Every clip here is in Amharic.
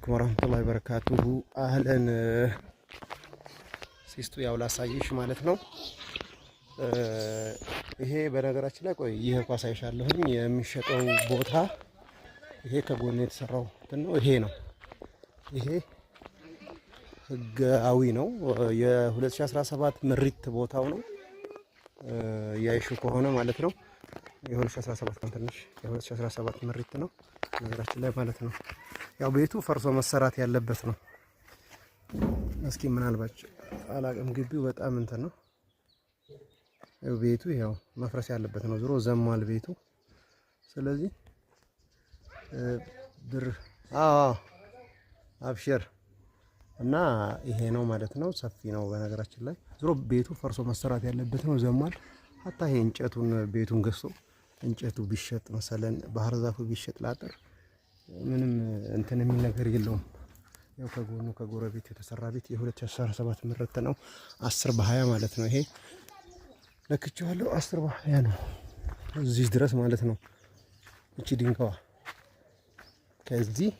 አለይኩም ወራህመቱላሂ ወበረካቱሁ። አህለን ሲስቱ ያው ላሳይሽ ማለት ነው። ይሄ በነገራችን ላይ ቆይ ይሄ እንኳን ሳይሻለሁኝ የሚሸጠው ቦታ ይሄ ከጎን የተሰራው እንትን ነው። ይሄ ነው። ይሄ ህጋዊ ነው። የ2017 ምሪት ቦታው ነው። ያይሹ ከሆነ ማለት ነው። የ2017 ቀን ትንሽ የ2017 ምሪት ነው ነገራችን ላይ ማለት ነው። ያው ቤቱ ፈርሶ መሰራት ያለበት ነው። እስኪ ምናልባት አላቅም ግቢው በጣም እንትን ነው። ቤቱ ያው መፍረስ ያለበት ነው። ዞሮ ዘሟል ቤቱ። ስለዚህ ብር አብሽር እና ይሄ ነው ማለት ነው። ሰፊ ነው በነገራችን ላይ። ዞሮ ቤቱ ፈርሶ መሰራት ያለበት ነው። ዘሟል። ሀታ ይሄ እንጨቱን ቤቱን ገዝቶ እንጨቱ ቢሸጥ መሰለን ባህር ዛፉ ቢሸጥ ላጥር ምንም እንትን የሚል ነገር የለውም። ያው ከጎኑ ከጎረቤት የተሰራ ቤት የ2017 ምርት ነው። 10 በ20 ማለት ነው። ይሄ ለክቼዋለሁ 10 በ20 ነው እዚህ ድረስ ማለት ነው። እቺ ድንጋዋ ከዚህ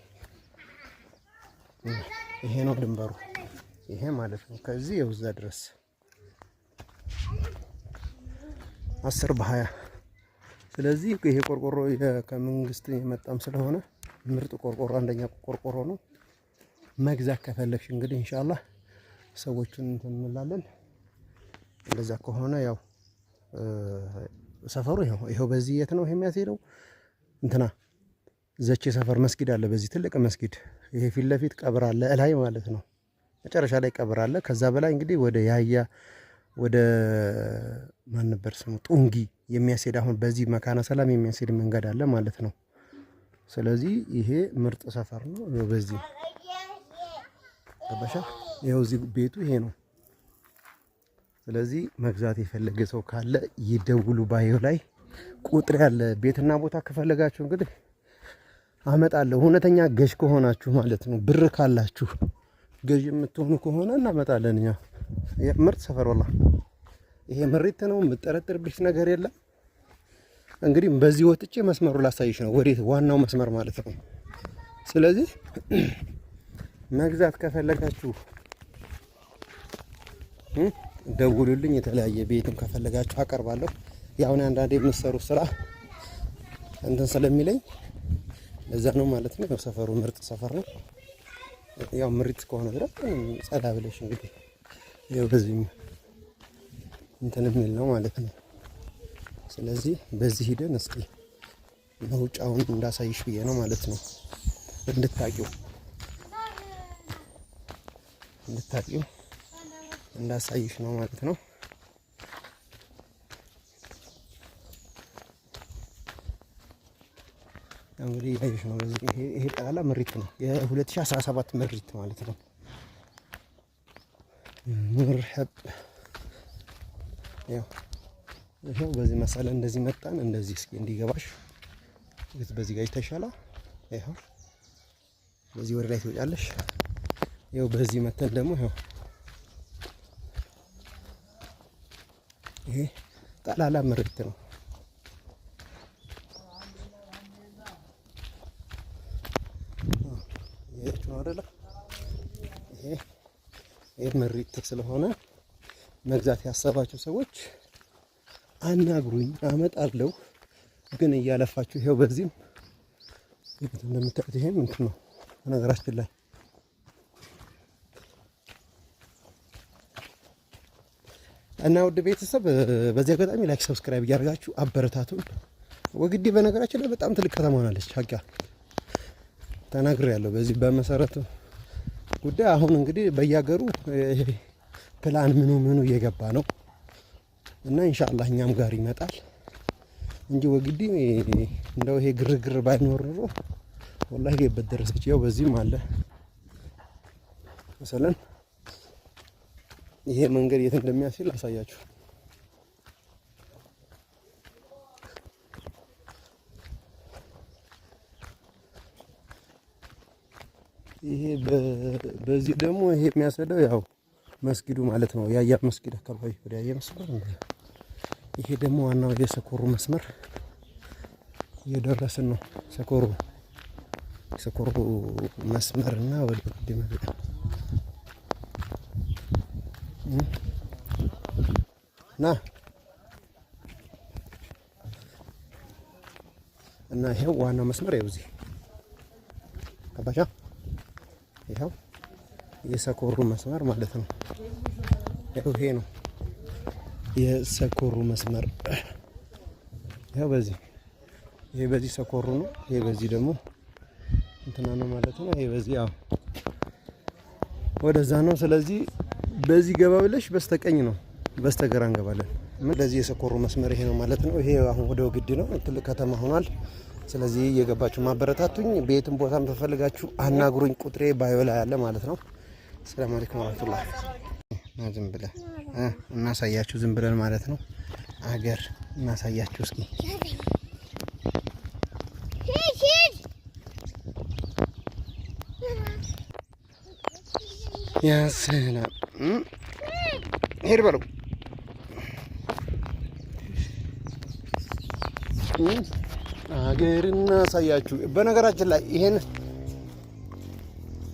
ይሄ ነው ድንበሩ ይሄ ማለት ነው። ከዚህ የውዛ ድረስ 10 በ20 ስለዚህ ይሄ ቆርቆሮ ከመንግስት የመጣም ስለሆነ ምርጥ ቆርቆሮ አንደኛ ቆርቆሮ ነው። መግዛት ከፈለግሽ እንግዲህ ኢንሻአላህ ሰዎችን እንትን እንላለን። እንደዛ ከሆነ ያው ሰፈሩ ይሄው በዚህ የት ነው የሚያስሄደው? እንትና ዘቼ ሰፈር መስጊድ አለ። በዚህ ትልቅ መስጊድ ይሄ ፊት ለፊት ቀብር አለ እላይ ማለት ነው። መጨረሻ ላይ ቀብር አለ። ከዛ በላይ እንግዲህ ወደ ያያ ወደ ማን ነበር ስሙ ጡንጊ የሚያስሄድ አሁን በዚህ መካነ ሰላም የሚያስሄድ መንገድ አለ ማለት ነው። ስለዚህ ይሄ ምርጥ ሰፈር ነው። በዚህ ገባሻ? ይሄው እዚህ ቤቱ ይሄ ነው። ስለዚህ መግዛት የፈለገ ሰው ካለ ይደውሉ። ባዮ ላይ ቁጥር ያለ ቤትና ቦታ ከፈለጋችሁ እንግዲህ አመጣለሁ። እውነተኛ ገዥ ከሆናችሁ ማለት ነው። ብር ካላችሁ ገዥ የምትሆኑ ከሆነ እናመጣለን። እኛ ምርጥ ሰፈር ወላ ይሄ ምሪት ነው። የምጠረጥርብሽ ነገር የለም። እንግዲህ በዚህ ወጥቼ መስመሩ ላሳይሽ ነው። ወዴት ዋናው መስመር ማለት ነው። ስለዚህ መግዛት ከፈለጋችሁ ደውሉልኝ። የተለያየ ቤትም ከፈለጋችሁ አቀርባለሁ። ያው አንዳንዴ የምትሰሩ ስራ እንትን ስለሚለኝ ለዛ ነው ማለት ነው። ያው ሰፈሩ ምርጥ ሰፈር ነው። ያው ምሪት ከሆነ ድረስ ጸዳ ብለሽ እንግዲህ ያው በዚህ እንትን የሚል ነው ማለት ነው። ስለዚህ በዚህ ሂደን እስኪ መውጫውን እንዳሳይሽ ብዬ ነው ማለት ነው። እንድታቂው እንዳሳይሽ ነው ማለት ነው። እንግዲህ ያይሽ ነው። ይሄ ጠቅላላ ምሪት ነው። የ2017 ምሪት ማለት ነው። መርሐብ ይሄው በዚህ መሰለ እንደዚህ መጣን። እንደዚህ እስኪ እንዲገባሽ በዚህ ጋር ይተሻላ። ይሄው በዚህ ወደ ላይ ትወጫለሽ። ይሄው በዚህ መተን ደግሞ ይሄው ይሄ ጠቅላላ ምሪት ነው። ይሄ ምሪት ስለሆነ መግዛት ያሰባችሁ ሰዎች አናግሩኝ፣ አመጣለሁ። ግን እያለፋችሁ ይሄው በዚህም እንደምታዩት ይሄም እንትን ነው ነገራችን ላይ እና ውድ ቤተሰብ በዚህ አጋጣሚ ላይክ ሰብስክራይብ እያደረጋችሁ አበረታቱን። ወግዲ በነገራችን ላይ በጣም ትልቅ ከተማ ሆናለች። ሀቂያ ተናግሬያለሁ በዚህ በመሰረቱ ጉዳይ። አሁን እንግዲህ በየሀገሩ ፕላን ምኑ እየገባ ነው እና ኢንሻአላህ እኛም ጋር ይመጣል እንጂ ወግዲ እንደው ይሄ ግርግር ባይኖር ኖሮ ወላሂ በደረሰች። ያው በዚህም አለ መሰለን ይሄ መንገድ የት እንደሚያስል አሳያችሁ። ይሄ በዚህ ደግሞ ይሄ የሚያስለው ያው መስጊዱ ማለት ነው። ያያ መስጊድ አካባቢ ወደ ያያ መስመር ነው። ይሄ ደግሞ ዋናው የሰኮሩ መስመር እየደረስን ነው። ሰኮሩ የሰኮሩ መስመርና ወደ ወግዲ መግቢያ ና እና ይሄው ዋናው መስመር ይኸው እዚህ አባሻ ይኸው የሰኮሩ መስመር ማለት ነው። ይኸው ይሄ ነው የሰኮሩ መስመር። ይኸው በዚህ ይሄ በዚህ ሰኮሩ ነው። ይሄ በዚህ ደግሞ እንትና ነው ማለት ነው። ይሄ በዚህ ያው ወደዛ ነው። ስለዚህ በዚህ ገባ ብለሽ በስተቀኝ ነው፣ በስተግራ እንገባለን። ለዚህ የሰኮሩ መስመር ይሄ ነው ማለት ነው። ይሄ አሁን ወደ ወግዲ ነው፣ ትልቅ ከተማ ሆኗል። ስለዚህ እየገባችሁ ማበረታቱኝ፣ ቤትም ቦታም ተፈልጋችሁ አናግሩኝ። ቁጥሬ ባዮ ላይ ያለ ማለት ነው። ሰላም አለይኩም ወራህመቱላህ። ዝም ብለን እናሳያችሁ፣ ዝም ብለን ማለት ነው። አገር እናሳያችሁ እስኪ ያ ሰላም ሄድ በለው አገር እናሳያችሁ። በነገራችን ላይ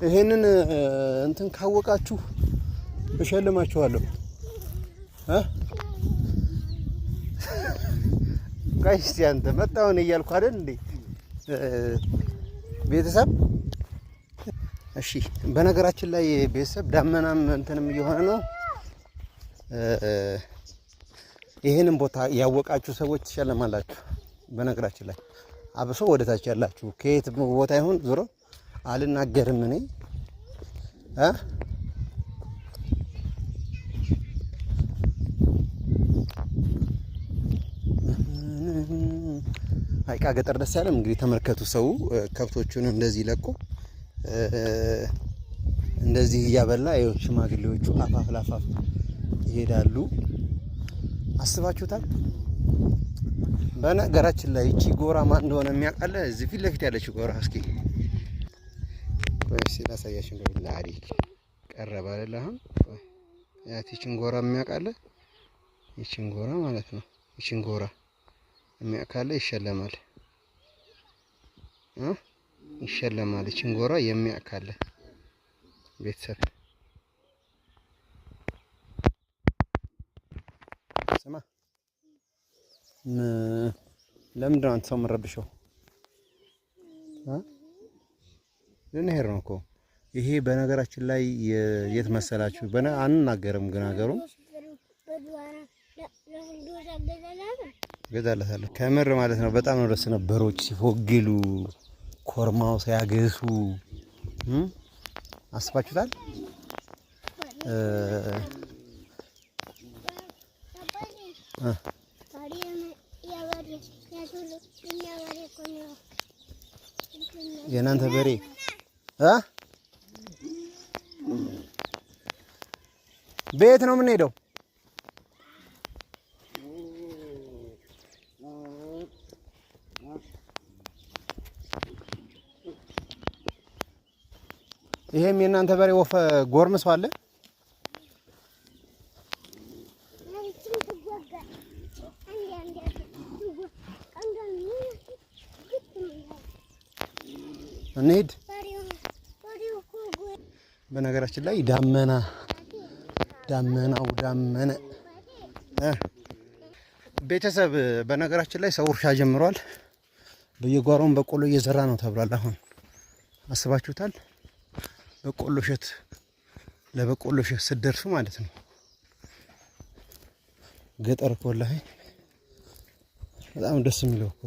ይሄንን እንትን ካወቃችሁ እሸልማችኋለሁ። ጋይስ ያንተ መጣውን እያልኩ አይደል እንዴ ቤተሰብ? እሺ በነገራችን ላይ ቤተሰብ ዳመናም እንትንም እየሆነ ነው። ይሄንን ቦታ ያወቃችሁ ሰዎች ትሸለማላችሁ። በነገራችን ላይ አብሶ ወደታች ያላችሁ ከየት ቦታ ይሁን ዞሮ አልናገርም እኔ ሀይቃ ገጠር ደስ ያለም። እንግዲህ ተመልከቱ። ሰው ከብቶቹን እንደዚህ ለቆ እንደዚህ እያበላ ይኸው ሽማግሌዎቹ አፋፍ ላፋፍ ይሄዳሉ። አስባችሁታል? በነገራችን ላይ እቺ ጎራ ማን እንደሆነ የሚያውቃለ? እዚህ ፊት ለፊት ያለች ጎራ እስኪ ወይስ ላሳያችሁ ነው? ለአሪክ ቀረበ አይደል? አሁን ያቺን ጎራ የሚያውቃለ? ይቺን ጎራ ማለት ነው። ይቺን ጎራ የሚያውቃለ ይሸለማል ይሸለማል። ይቺን ጎራ የሚያውቃለ ቤተሰብ ስማ፣ ለምንድን ነው አንተ ሰው የምትረብሸው? ልንሄድ ነው እኮ። ይሄ በነገራችን ላይ የት መሰላችሁ? አንናገርም ግን ሀገሩን ገዛለታለሁ ከምር ማለት ነው። በጣም ነው ደስ ነበሮች ሲፎግሉ፣ ኮርማው ሲያገሱ አስባችሁታል? የእናንተ በሬ ቤት ነው የምንሄደው። ይሄም የእናንተ በሬ ወፈ ጎርምሶ አለ። እንሂድ። በነገራችን ላይ ዳመናው ዳመነ ቤተሰብ። በነገራችን ላይ ሰው እርሻ ጀምሯል። በየጓሮም በቆሎ እየዘራ ነው ተብሏል። አሁን አስባችሁታል? በቆሎ እሸት ለበቆሎ እሸት ስትደርሱ ማለት ነው። ገጠር እኮ ወላሂ በጣም ደስ የሚለው እኮ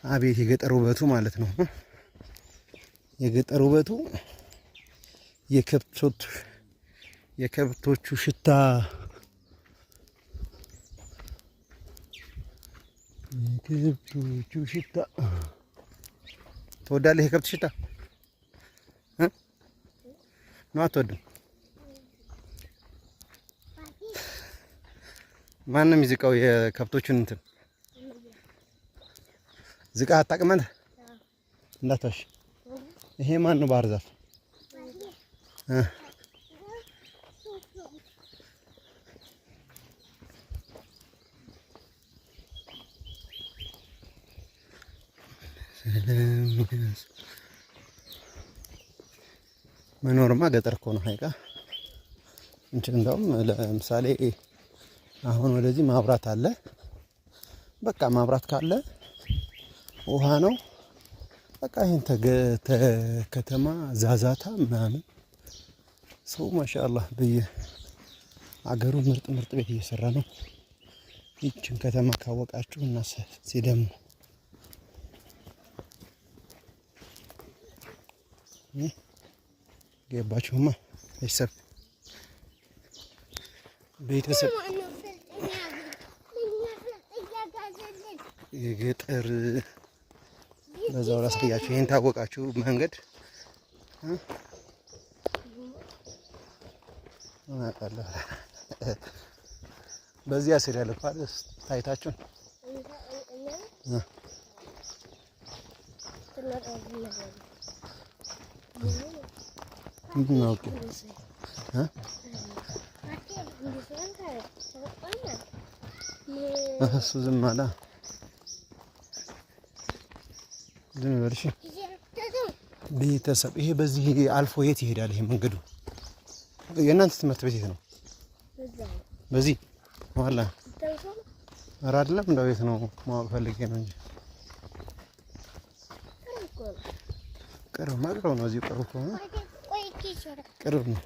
አቤት የገጠር ውበቱ ማለት ነው። የገጠር ውበቱ የከብቶቹ ሽታ ትወዳለህ? የከብት ሽታ ነው አትወድም? ማንም ይዝቃው የከብቶቹን እንትን ዝቃ አታውቅም አንተ? እንዳትዋሽ። ይሄ ማን ነው? ባህር ዛፍ መኖርማ ገጠር እኮ ነው ሀይቃ እንጂ እንደውም ለምሳሌ አሁን ወደዚህ ማብራት አለ። በቃ ማብራት ካለ ውሃ ነው። በቃ ይሄን ከተማ ዛዛታ ምናምን ሰው ማሻአላህ አገሩ ምርጥ ምርጥ ቤት እየሰራ ነው። ይችን ከተማ ካወቃችሁ እና ሲደም ገባችሁማ? ቤተሰብ የገጠር በዛው ላሳያችሁ። ይሄን ታወቃችሁ መንገድ አናውቃለሁ። በዚህ ያስር ያለ ፓርስ ታይታችሁ ነው እሱ ዝም አለ። ዝም በልሽ ቤተሰብ። ይሄ በዚህ አልፎ የት ይሄዳል? ይሄ መንገዱ የእናንተ ትምህርት ቤት የት ነው? በዚህ ዋላ ኧረ አይደለም፣ እንደው የት ነው ማወቅ ፈልጌ ነው እንጂ ቅርብ ነው። እዚሁ ቅርብ ከሆነ ቅርብ ነው።